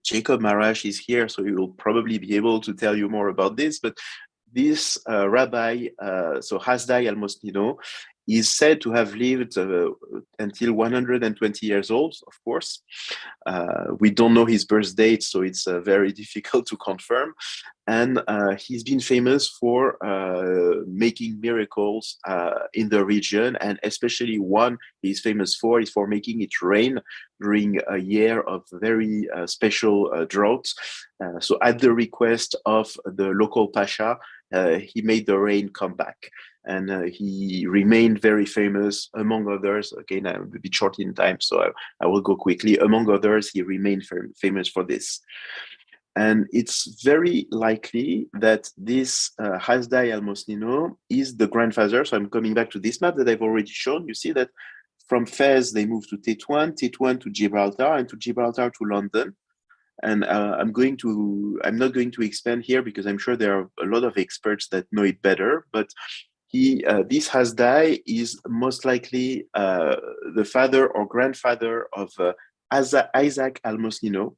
Jacob Marash is here, so he will probably be able to tell you more about this. But this rabbi, so Hasdai Almosnino, is said to have lived until 120 years old, of course. We don't know his birth date, so it's very difficult to confirm. And he's been famous for making miracles in the region, and especially one he's famous for is for making it rain during a year of very special drought. So at the request of the local pasha, he made the rain come back. And he remained very famous, among others. Again, I'm a bit short in time, so I will go quickly. Among others, he remained famous for this. And it's very likely that this Hasdai Almosnino is the grandfather. So I'm coming back to this map that I've already shown. You see that from Fez, they moved to Tétouan to Gibraltar, and to Gibraltar to London. And I'm not going to expand here because I'm sure there are a lot of experts that know it better. But this Hasdai is most likely the father or grandfather of Isaac Almosnino,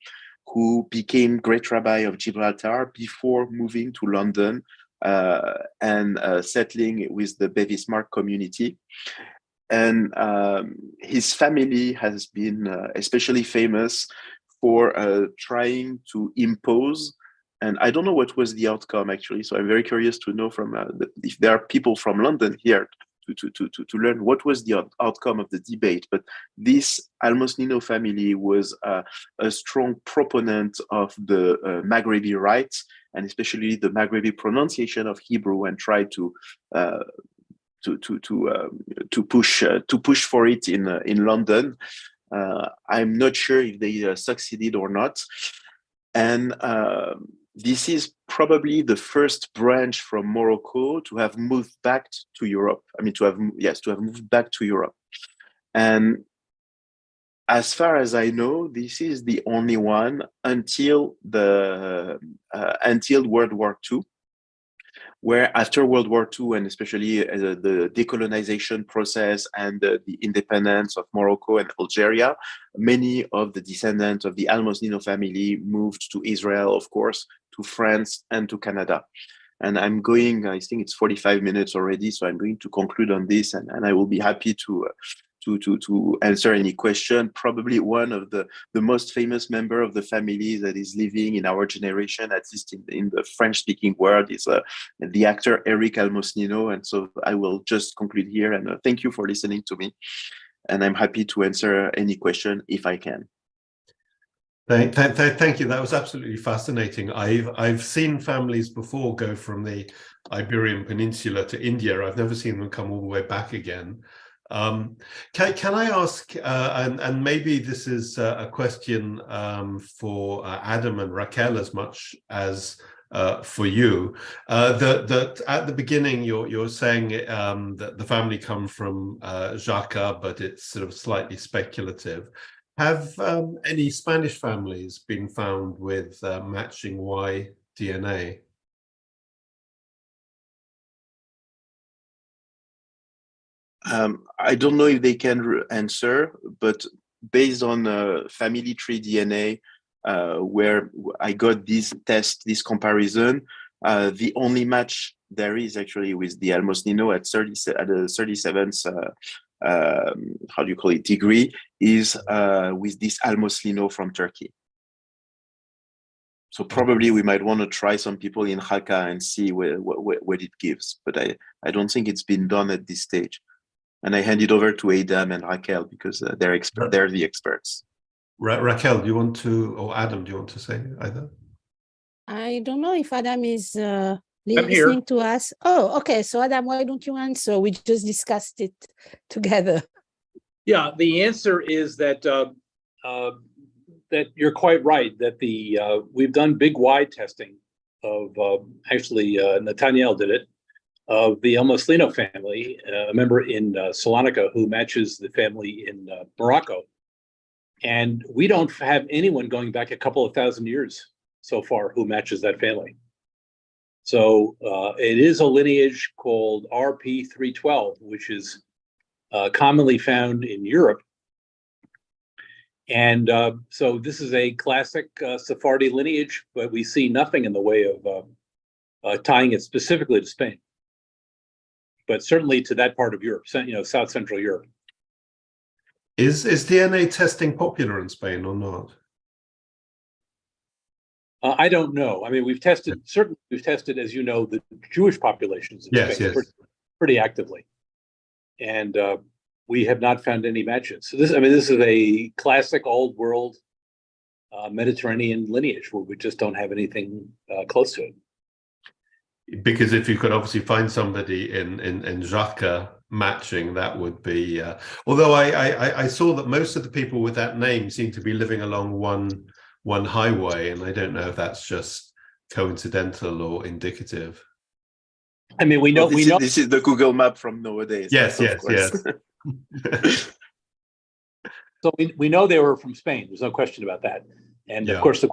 who became great rabbi of Gibraltar before moving to London and settling with the Bevismark community. And his family has been especially famous for trying to impose, and I don't know what was the outcome actually, so I'm very curious to know from if there are people from London here to learn what was the outcome of the debate. But this Almosnino family was a strong proponent of the Maghrebi rights, and especially the Maghrebi pronunciation of Hebrew, and tried to push for it in London. I'm not sure if they succeeded or not. And this is probably the first branch from Morocco to have moved back to Europe. I mean, to have moved back to Europe. And as far as I know, this is the only one until World War II, where after World War II, and especially the decolonization process and the independence of Morocco and Algeria, many of the descendants of the Almosnino family moved to Israel, of course, to France and to Canada. And I think it's 45 minutes already, so I'm going to conclude on this, and I will be happy to answer any question. Probably one of the most famous member of the family that is living in our generation, at least in the French-speaking world, is the actor Eric Almosnino. And so I will just conclude here, and thank you for listening to me. And I'm happy to answer any question if I can. Thank you. That was absolutely fascinating. I've seen families before go from the Iberian Peninsula to India. I've never seen them come all the way back again. Can I ask, and maybe this is a question for Adam and Raquel as much as for you, that at the beginning you're saying that the family come from Jaca, but it's sort of slightly speculative. Have any Spanish families been found with matching Y DNA? I don't know if they can answer, but based on family tree DNA, where I got this test, this comparison, the only match there is actually with the Almosnino at the 37th, how do you call it, degree, is with this Almosnino from Turkey. So probably we might want to try some people in Jaca and see what it gives, but I don't think it's been done at this stage. And I hand it over to Adam and Raquel because they're the experts. Raquel, do you want to, or Adam, do you want to say either? I don't know if Adam is here. listening to us. Oh, okay. So Adam, why don't you answer? We just discussed it together. Yeah, the answer is that that you're quite right, that we've done big Y testing of actually Nathaniel did it, of the Almosnino family, a member in Saloniki who matches the family in Morocco. And we don't have anyone going back a couple of thousand years so far who matches that family. So it is a lineage called RP312, which is commonly found in Europe. And so this is a classic Sephardi lineage, but we see nothing in the way of tying it specifically to Spain, but certainly to that part of Europe, South Central Europe. Is DNA testing popular in Spain or not? I don't know. I mean, we've tested, as you know, the Jewish populations in Spain pretty actively. And we have not found any matches. So this is a classic old world Mediterranean lineage where we just don't have anything close to it. Because if you could obviously find somebody in Jaca matching, that would be. Although I saw that most of the people with that name seem to be living along one highway, and I don't know if that's just coincidental or indicative. I mean, we know this is the Google map from nowadays. Yes. So we know they were from Spain. There's no question about that. And of course,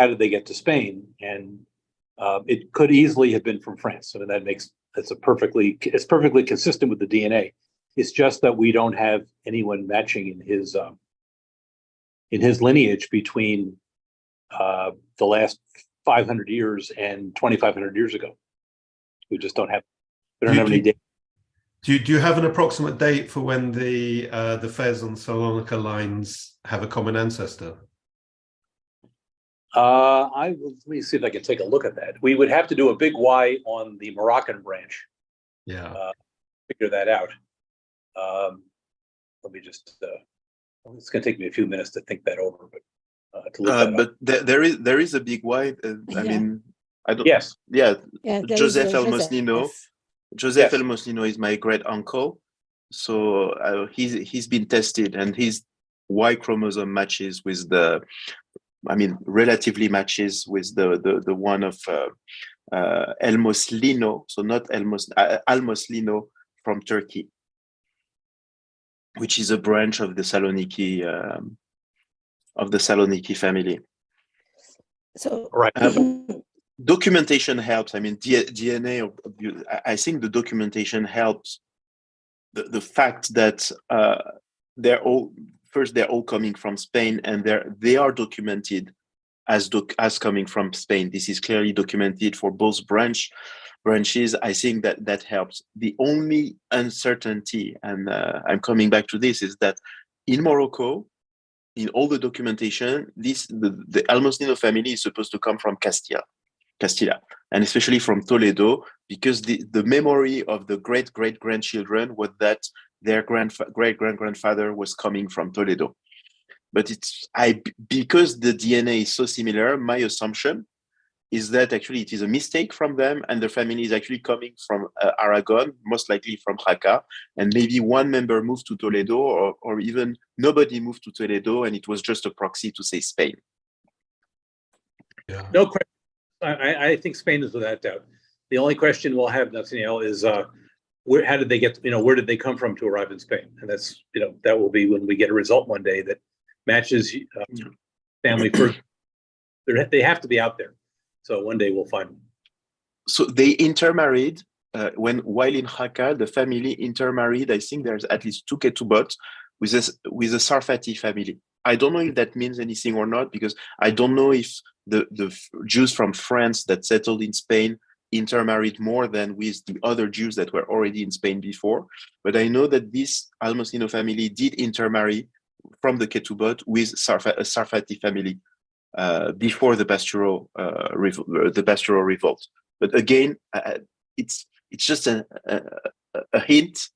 how did they get to Spain? And it could easily have been from France. I mean, it's perfectly consistent with the DNA. It's just that we don't have anyone matching in his lineage between the last 500 years and 2,500 years ago. We just don't have. We don't have any data. Do you have an approximate date for when the Fez and Saloniki lines have a common ancestor? Let me see if I can take a look at that. We would have to do a big Y on the Moroccan branch. Yeah. Figure that out. Let me just. It's going to take me a few minutes to think that over, but to look that up. But there is a big Y. I mean, I don't. Yes. Yeah. Joseph Almosnino. Joseph Almosnino is my great uncle, so he's been tested, and his Y chromosome matches with relatively matches with the one of Almosnino, so not Almosnino from Turkey, which is a branch of the Saloniki family. So right. Documentation helps. I mean, DNA. I think the documentation helps. The fact that they're all coming from Spain, and they are documented as coming from Spain. This is clearly documented for both branches. I think that helps. The only uncertainty, and I'm coming back to this, is that in Morocco, in all the documentation, the Almosnino family is supposed to come from Castilla, and especially from Toledo, because the memory of the great-great-grandchildren was that their great-grandfather was coming from Toledo. But because the DNA is so similar, my assumption is that actually it is a mistake from them, and the family is actually coming from Aragon, most likely from Jaca, and maybe one member moved to Toledo, or even nobody moved to Toledo, and it was just a proxy to say Spain. Yeah. No question. I think Spain is without doubt. The only question we'll have, Nathaniel, is how did they get? Where did they come from to arrive in Spain? And that's that will be when we get a result one day that matches family first. They have to be out there. So one day we'll find them. So they intermarried while in Jaca, the family intermarried. I think there's at least 2 ketubot with a Sarfati family. I don't know if that means anything or not, because I don't know if the Jews from France that settled in Spain intermarried more than with the other Jews that were already in Spain before. But I know that this Almosnino family did intermarry from the ketubot with a Sarfati family before the pastoral revolt. But again, it's just a hint,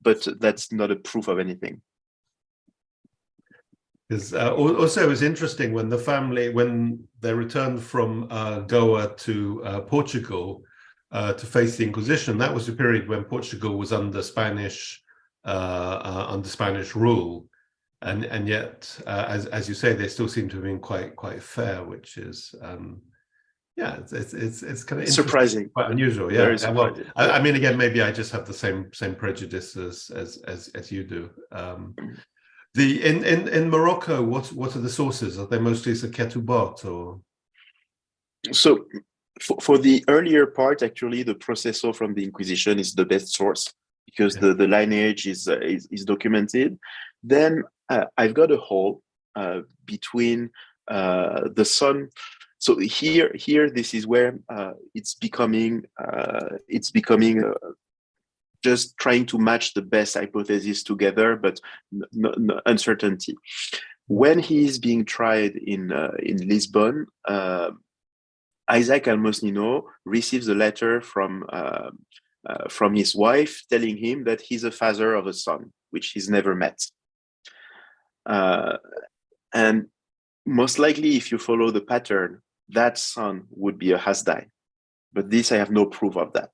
but that's not a proof of anything. Because also it was interesting when the family, when they returned from Goa to Portugal to face the Inquisition, that was a period when Portugal was under Spanish rule, and yet, as you say, they still seem to have been quite fair, which is yeah, it's kind of surprising, quite unusual. Yeah, very surprising. Well, I mean, again, maybe I just have the same prejudices as you do. In Morocco, what are the sources? Are they mostly ketubot or? So for the earlier part, actually, the processo from the Inquisition is the best source, because the lineage is documented. Then I've got a hole between the son. So here, this is where it's becoming just trying to match the best hypothesis together, but no uncertainty. When he is being tried in Lisbon, Isaac Almosnino receives a letter from his wife telling him that he's a father of a son, which he's never met. And most likely, if you follow the pattern, that son would be a Hasdai. But this, I have no proof of that.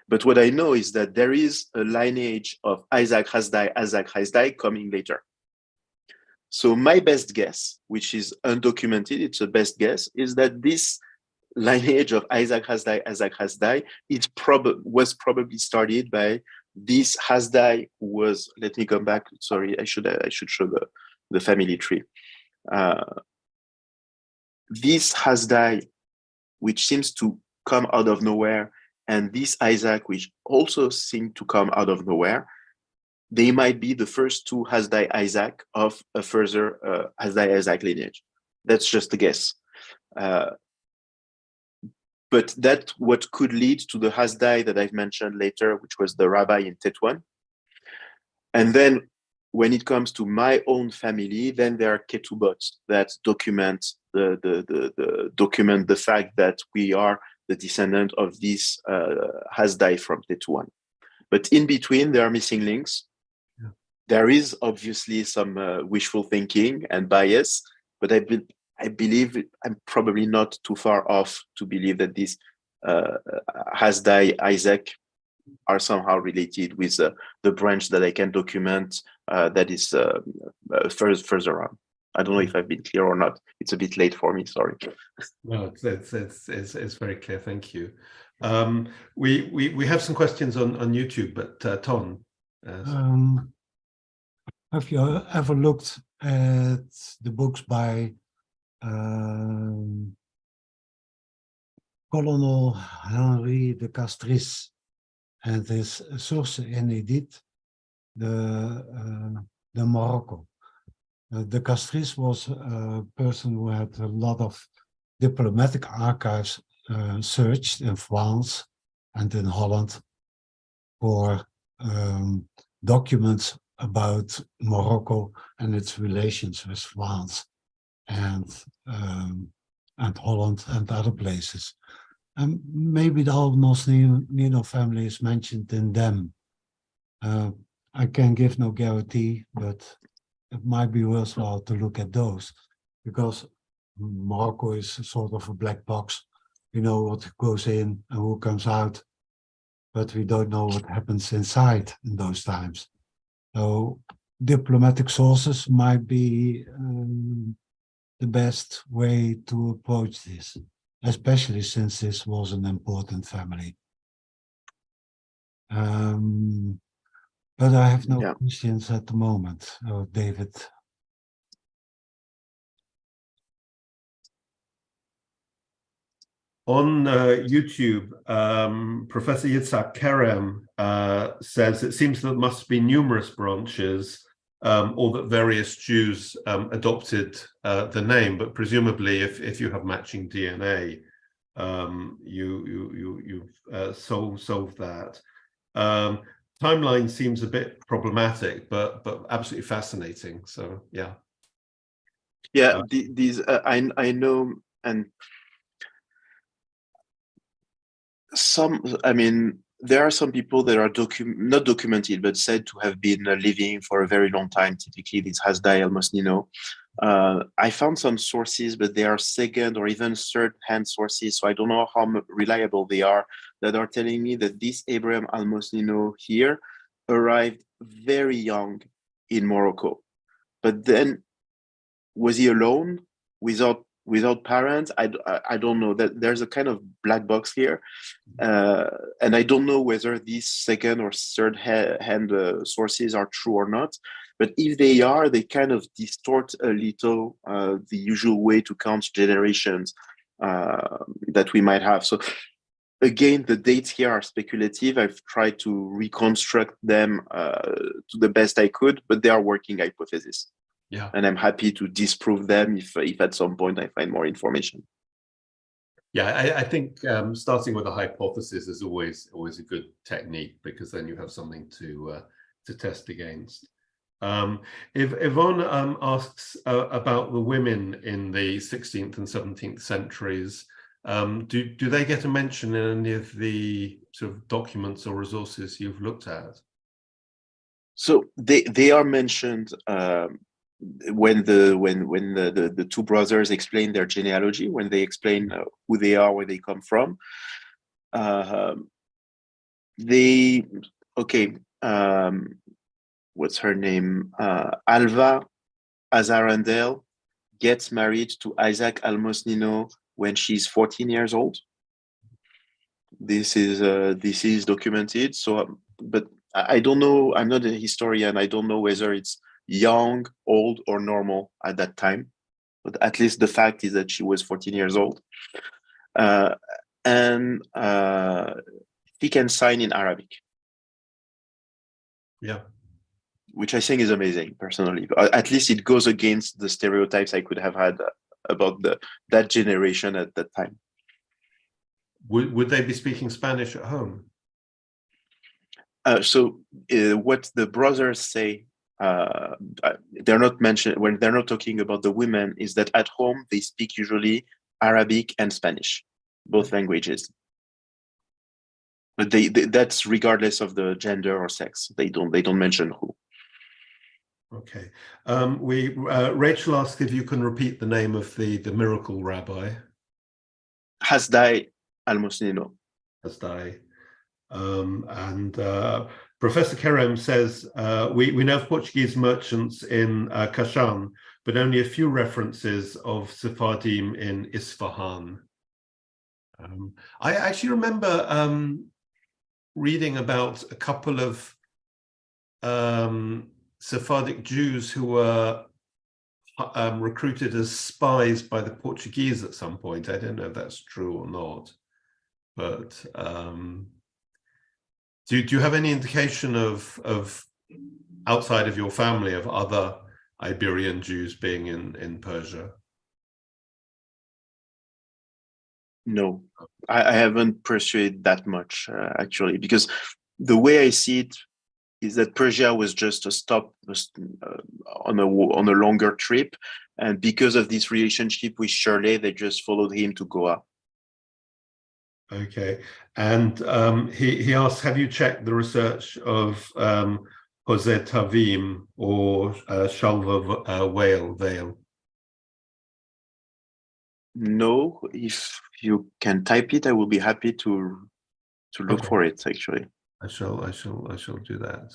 But what I know is that there is a lineage of Isaac Hasdai coming later. So my best guess, which is undocumented, it's a best guess, is that this lineage of Isaac Hasdai was probably started by this Hasdai who was, let me come back, sorry, I should show the family tree. This Hasdai, which seems to come out of nowhere, and this Isaac, which also seemed to come out of nowhere, they might be the first 2 Hasdai Isaac of a further Hasdai Isaac lineage. That's just a guess. But that's what could lead to the Hasdai that I've mentioned later, which was the rabbi in Tetuan. And then when it comes to my own family, then there are ketubot that document the fact that we are the descendant of this Hasdai from Tetuan. But in between, there are missing links. Yeah. There is obviously some wishful thinking and bias, but I believe I'm probably not too far off to believe that this Hasdai Isaac are somehow related with the branch that I can document that is further on. I don't know if I've been clear or not. It's a bit late for me, sorry. No, it's very clear, thank you. We have some questions on YouTube, but Ton. Have you ever looked at the books by Colonel Henri de Castries and his source inédite, the Morocco? De Castries was a person who had a lot of diplomatic archives searched in France and in Holland for documents about Morocco and its relations with France and Holland and other places. And maybe the Almosnino family is mentioned in them. I can give no guarantee, but it might be worthwhile to look at those, because Morocco is sort of a black box. We know what goes in and who comes out, but we don't know what happens inside in those times. So diplomatic sources might be the best way to approach this, especially since this was an important family. But I have no questions at the moment, David. On YouTube, Professor Yitzhak Kerem says it seems there must be numerous branches, or that various Jews adopted the name, but presumably if you have matching DNA, you've solved that. Timeline seems a bit problematic, but absolutely fascinating. So yeah. Yeah, these I know, and I mean, there are some people that are not documented, but said to have been living for a very long time. Typically, this Hasdai Almosnino. I found some sources, but they are second or even third-hand sources, so I don't know how reliable they are, that are telling me that this Abraham Almosnino here arrived very young in Morocco. But then, was he alone without parents? I don't know. That there's a kind of black box here, and I don't know whether these second or third-hand sources are true or not. But if they are, they kind of distort a little the usual way to count generations that we might have. So again, the dates here are speculative. I've tried to reconstruct them to the best I could, but they are working hypotheses. Yeah. And I'm happy to disprove them if at some point I find more information. Yeah, I think starting with a hypothesis is always a good technique, because then you have something to test against. If Yvonne asks about the women in the 16th and 17th centuries, do they get a mention in any of the sort of documents or resources you've looked at? So they are mentioned when the two brothers explain their genealogy, when they explain who they are, where they come from. What's her name? Alva Azarandel gets married to Isaac Almosnino when she's 14 years old. This is documented. So, but I don't know. I'm not a historian. I don't know whether it's young, old, or normal at that time. But at least the fact is that she was 14 years old, and she can sign in Arabic. Yeah. Which I think is amazing, personally. At least it goes against the stereotypes I could have had about that generation at that time. Would they be speaking Spanish at home? So what the brothers say, they're not mentioned when they're not talking about the women, is that at home they speak usually Arabic and Spanish, both languages. But that's regardless of the gender or sex. They don't mention who. Okay. Rachel asked if you can repeat the name of the miracle rabbi. Hasdai Almosnino. Hasdai. And Professor Kerem says, we know of Portuguese merchants in Kashan, but only a few references of Sephardim in Isfahan. I actually remember reading about a couple of Sephardic Jews who were recruited as spies by the Portuguese at some point. I don't know if that's true or not, but do you have any indication of outside of your family of other Iberian Jews being in Persia? No, I haven't pursued that much actually, because the way I see it is that Persia was just a stop on a longer trip, and because of this relationship with Shirley, they just followed him to Goa. Okay, and he asked, have you checked the research of Jose Tavim or Shalva Vale? No, if you can type it, I will be happy to look for it. Actually, I shall do that.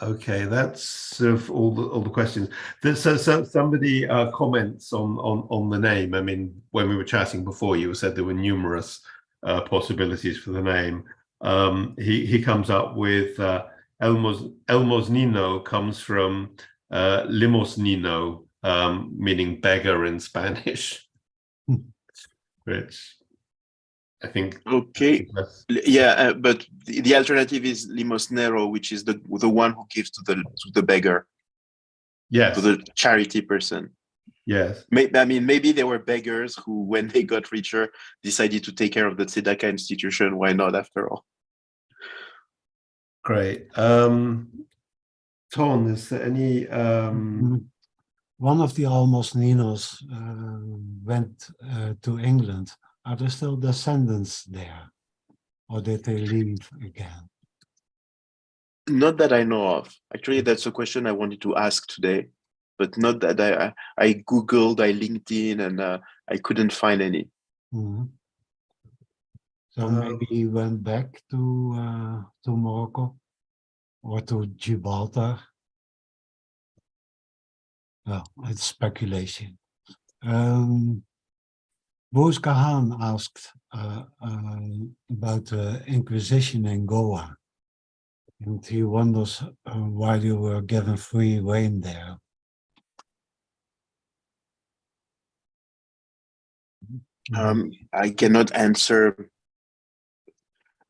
Okay, that's sort of all the questions. So somebody comments on the name. I mean, when we were chatting before, you said there were numerous possibilities for the name. He comes up with Almosnino comes from limosnino, meaning beggar in Spanish. which I think. Okay. Yeah, but the alternative is limosnero, which is the one who gives to the beggar, Yes. to the charity person. Yes. Maybe they were beggars who, when they got richer, decided to take care of the Tzedaka institution. Why not, after all? Great. Ton, is there any? One of the Almosninos went to England. Are there still descendants there, or did they leave again? Not that I know of. Actually, that's a question I wanted to ask today, but not that I Googled, I LinkedIn, and I couldn't find any. Mm-hmm. So maybe he went back to Morocco or to Gibraltar. Well, it's speculation. Huesca asked about the Inquisition in Goa, and he wonders why you were given free rein there. I cannot answer.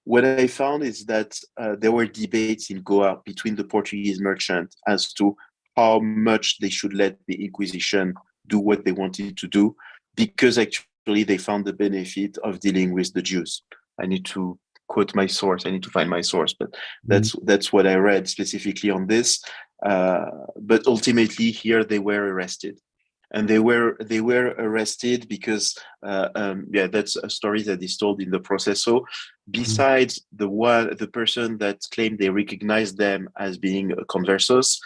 What I found is that there were debates in Goa between the Portuguese merchant as to how much they should let the Inquisition do what they wanted to do, because actually they found the benefit of dealing with the Jews. I need to quote my source. I need to find my source, but that's what I read specifically on this. But ultimately, here they were arrested. And they were arrested because that's a story that is told in the process. So besides the person that claimed they recognized them as being conversos,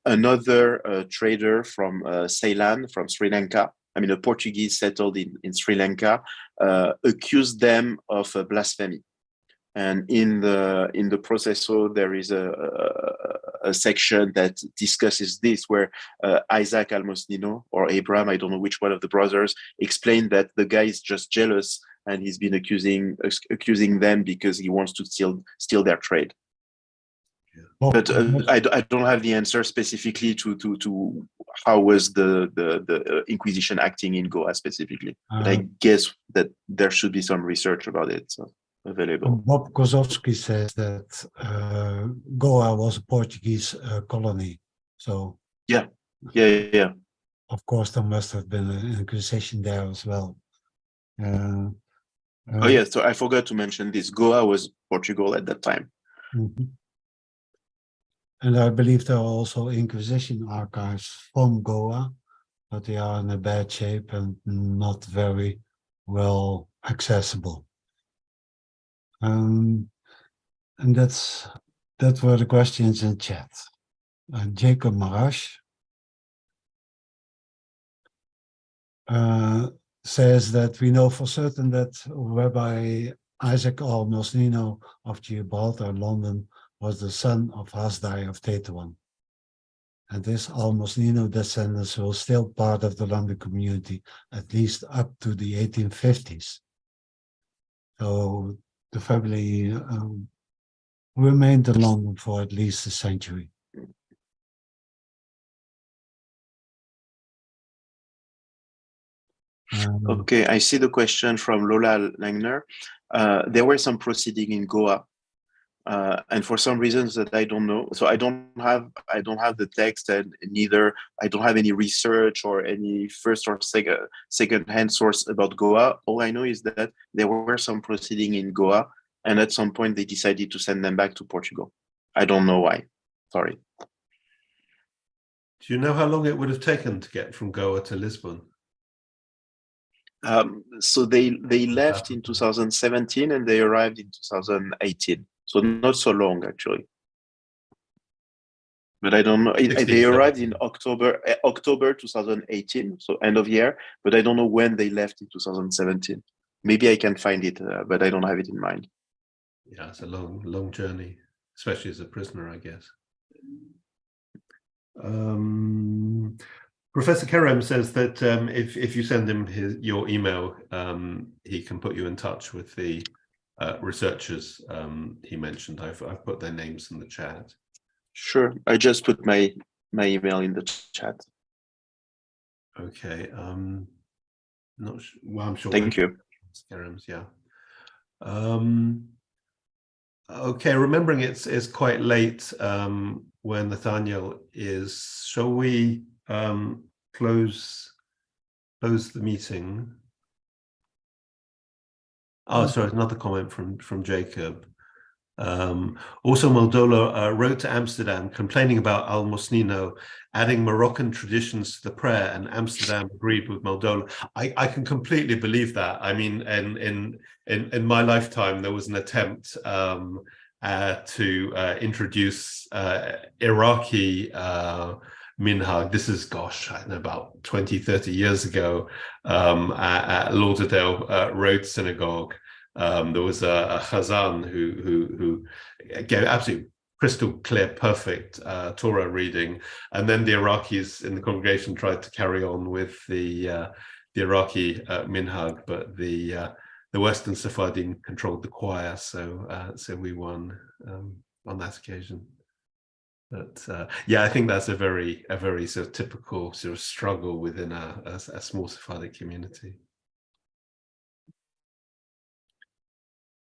another trader from Ceylon, from Sri Lanka, a Portuguese settled in Sri Lanka, accused them of blasphemy. And in the processo, there is a section that discusses this, where Isaac Almosnino, or Abraham, I don't know which one of the brothers, explained that the guy is just jealous and he's been accusing them because he wants to steal their trade. Yeah. But I don't have the answer specifically to how was the Inquisition acting in Goa specifically. But I guess that there should be some research about it. So. Available. Bob Kozowski says that Goa was a Portuguese colony. So yeah. Of course, there must have been an Inquisition there as well. So I forgot to mention this. Goa was Portugal at that time. Mm-hmm. And I believe there are also Inquisition archives from Goa, but they are in a bad shape and not very well accessible. And that were the questions in chat. Jacob Marash says that we know for certain that Rabbi Isaac Almosnino of Gibraltar, London, was the son of Hasdai of Tetuan. And this Almosnino descendants were still part of the London community, at least up to the 1850s. So the family remained in London for at least a century. Okay, I see the question from Lola Langner. There were some proceedings in Goa, and for some reasons that I don't know, so I don't have the text, and neither I don't have any research or any first or second-hand source about Goa. All I know is that there were some proceedings in Goa, and at some point they decided to send them back to Portugal. I don't know why. Sorry. Do you know how long it would have taken to get from Goa to Lisbon? So they left in 2017 and they arrived in 2018. So not so long, actually. But I don't know. They arrived in October 2018, so end of year. But I don't know when they left in 2017. Maybe I can find it, but I don't have it in mind. Yeah, it's a long journey, especially as a prisoner, I guess. Professor Kerem says that if you send him your email, he can put you in touch with the researchers he mentioned. I've put their names in the chat. Sure, I just put my email in the chat. Okay. Not sure. Well, I'm sure. Thank you. Scarams, yeah. Okay, remembering it's quite late when Nathaniel is. Shall we close the meeting? Oh, sorry, another comment from Jacob. Also, Moldola wrote to Amsterdam complaining about Almosnino adding Moroccan traditions to the prayer, and Amsterdam agreed with Moldola. I can completely believe that. I mean, in my lifetime, there was an attempt to introduce Iraqi minhag. This is, gosh, I don't know, about 20, 30 years ago at Lauderdale Road Synagogue. There was a Chazan who gave absolutely crystal clear, perfect Torah reading, and then the Iraqis in the congregation tried to carry on with the Iraqi minhag, but the Western Sephardim controlled the choir, so we won on that occasion. But yeah, I think that's a very sort of typical sort of struggle within a small Sephardic community.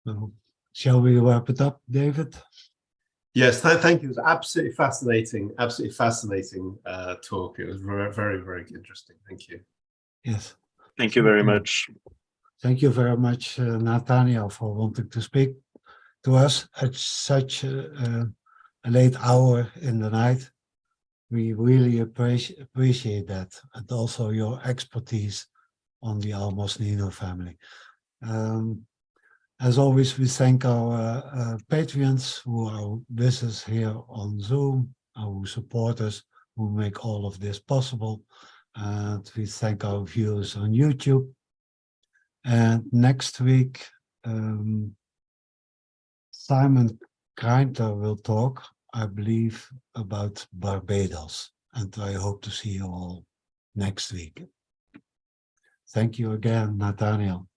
So, shall we wrap it up, David? Yes, thank you. It was absolutely fascinating talk. It was very interesting. Thank you. Yes. Thank you very much. Thank you very much, Nathaniel, for wanting to speak to us at such a late hour in the night. We really appreciate that, and also your expertise on the Almosnino family. As always, we thank our patrons who are with us here on Zoom, who support us, who make all of this possible. And we thank our viewers on YouTube. And next week, Simon Kreinter will talk, I believe, about Barbados. And I hope to see you all next week. Thank you again, Nathaniel.